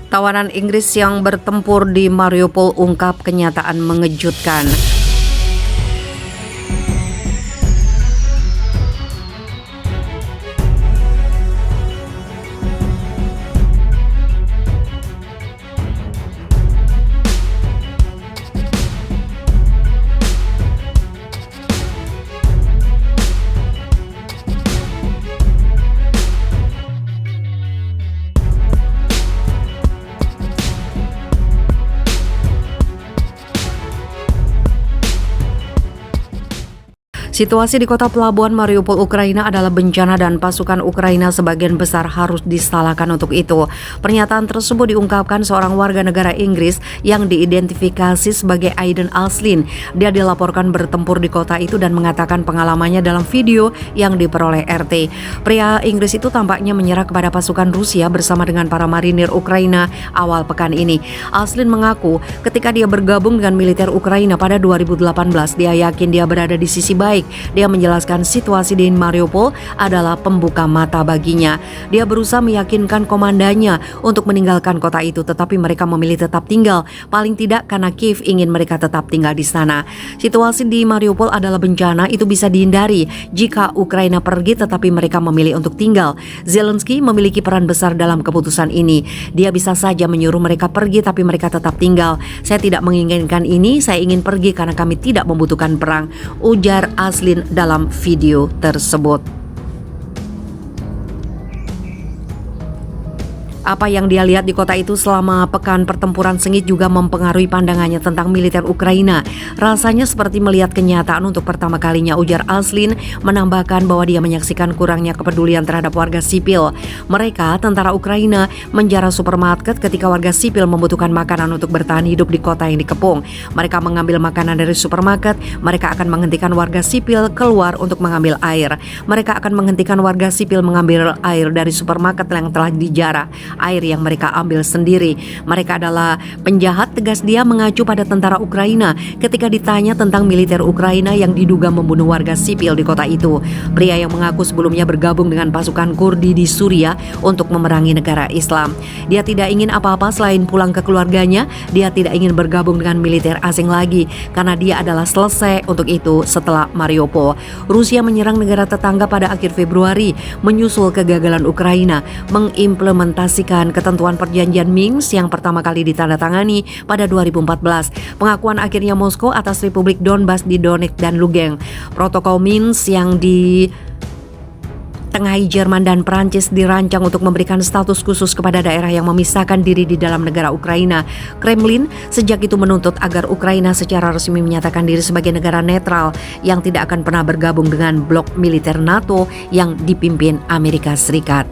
Tawanan Inggris yang bertempur di Mariupol ungkap kenyataan mengejutkan. Situasi di kota pelabuhan Mariupol, Ukraina adalah bencana dan pasukan Ukraina sebagian besar harus disalahkan untuk itu. Pernyataan tersebut diungkapkan seorang warga negara Inggris yang diidentifikasi sebagai Aiden Aslin. Dia dilaporkan bertempur di kota itu dan mengatakan pengalamannya dalam video yang diperoleh RT. Pria Inggris itu tampaknya menyerah kepada pasukan Rusia bersama dengan para marinir Ukraina awal pekan ini. Aslin mengaku ketika dia bergabung dengan militer Ukraina pada 2018, dia yakin dia berada di sisi baik. Dia menjelaskan situasi di Mariupol adalah pembuka mata baginya. Dia berusaha meyakinkan komandannya untuk meninggalkan kota itu, tetapi mereka memilih tetap tinggal. Paling tidak karena Kiev ingin mereka tetap tinggal di sana. Situasi di Mariupol adalah bencana, itu bisa dihindari jika Ukraina pergi tetapi mereka memilih untuk tinggal. Zelensky memiliki peran besar dalam keputusan ini. Dia bisa saja menyuruh mereka pergi tapi mereka tetap tinggal. Saya tidak menginginkan ini, saya ingin pergi karena kami tidak membutuhkan perang, ujar Aslin dalam video tersebut. Apa yang dia lihat di kota itu selama pekan pertempuran sengit juga mempengaruhi pandangannya tentang militer Ukraina. Rasanya seperti melihat kenyataan untuk pertama kalinya, ujar Aslin, menambahkan bahwa dia menyaksikan kurangnya kepedulian terhadap warga sipil. Mereka, tentara Ukraina, menjarah supermarket ketika warga sipil membutuhkan makanan untuk bertahan hidup di kota yang dikepung. Mereka mengambil makanan dari supermarket, mereka akan menghentikan warga sipil keluar untuk mengambil air. Mereka akan menghentikan warga sipil mengambil air dari supermarket yang telah dijarah. Air yang mereka ambil sendiri. Mereka adalah penjahat, tegas dia mengacu pada tentara Ukraina ketika ditanya tentang militer Ukraina yang diduga membunuh warga sipil di kota itu. Pria yang mengaku sebelumnya bergabung dengan pasukan Kurdi di Suriah untuk memerangi negara Islam. Dia tidak ingin apa-apa selain pulang ke keluarganya. Dia tidak ingin bergabung dengan militer asing lagi karena dia adalah selesai untuk itu setelah Mariupol. Rusia menyerang negara tetangga pada akhir Februari menyusul kegagalan Ukraina mengimplementasikan ketentuan perjanjian Minsk yang pertama kali ditandatangani pada 2014. Pengakuan akhirnya Moskow atas Republik Donbas di Donetsk dan Lugansk. Protokol Minsk yang ditengahi Jerman dan Prancis dirancang untuk memberikan status khusus kepada daerah yang memisahkan diri di dalam negara Ukraina. Kremlin sejak itu menuntut agar Ukraina secara resmi menyatakan diri sebagai negara netral yang tidak akan pernah bergabung dengan blok militer NATO yang dipimpin Amerika Serikat.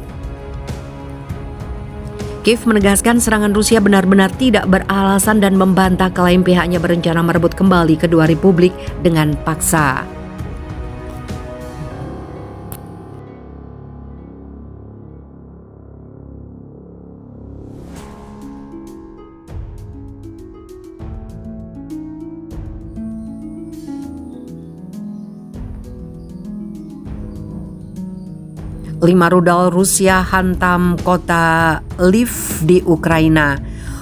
Kiev menegaskan serangan Rusia benar-benar tidak beralasan dan membantah klaim pihaknya berencana merebut kembali kedua republik dengan paksa. 5 rudal Rusia hantam kota Lviv di Ukraina.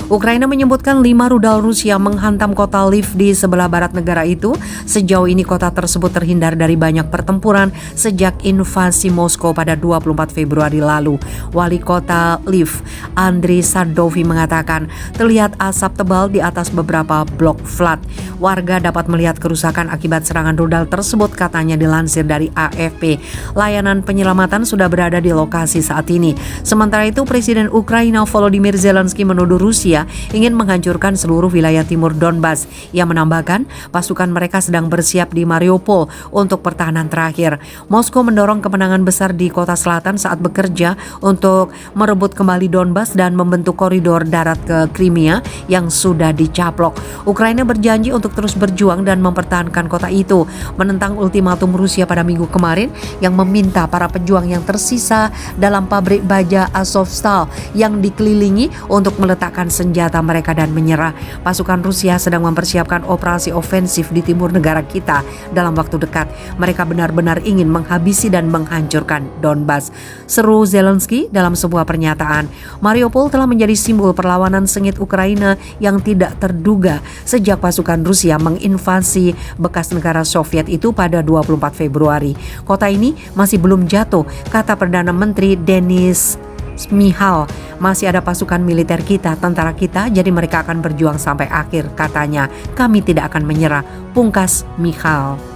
Ukraina menyebutkan 5 rudal Rusia menghantam kota Lviv di sebelah barat negara itu. Sejauh ini kota tersebut terhindar dari banyak pertempuran sejak invasi Moskow pada 24 Februari lalu. Wali kota Lviv, Andriy Sadovi, mengatakan terlihat asap tebal di atas beberapa blok flat. Warga dapat melihat kerusakan akibat serangan rudal tersebut, katanya dilansir dari AFP. Layanan penyelamatan sudah berada di lokasi saat ini. Sementara itu, Presiden Ukraina Volodymyr Zelensky menuduh Rusia ingin menghancurkan seluruh wilayah timur Donbas. Ia menambahkan pasukan mereka sedang bersiap di Mariupol untuk pertahanan terakhir. Moskow mendorong kemenangan besar di kota selatan saat bekerja untuk merebut kembali Donbas dan membentuk koridor darat ke Crimea yang sudah dicaplok. Ukraina berjanji untuk terus berjuang dan mempertahankan kota itu, menentang ultimatum Rusia pada minggu kemarin yang meminta para pejuang yang tersisa dalam pabrik baja Azovstal yang dikelilingi untuk meletakkan senjata senjata mereka dan menyerah. Pasukan Rusia sedang mempersiapkan operasi ofensif di timur negara kita dalam waktu dekat. Mereka benar-benar ingin menghabisi dan menghancurkan Donbas, seru Zelensky dalam sebuah pernyataan. Mariupol telah menjadi simbol perlawanan sengit Ukraina yang tidak terduga sejak pasukan Rusia menginvasi bekas negara Soviet itu pada 24 Februari. Kota ini masih belum jatuh, kata Perdana Menteri Denis Shmyhal. Masih ada pasukan militer kita, tentara kita, jadi mereka akan berjuang sampai akhir, katanya. Kami tidak akan menyerah, pungkas Michal.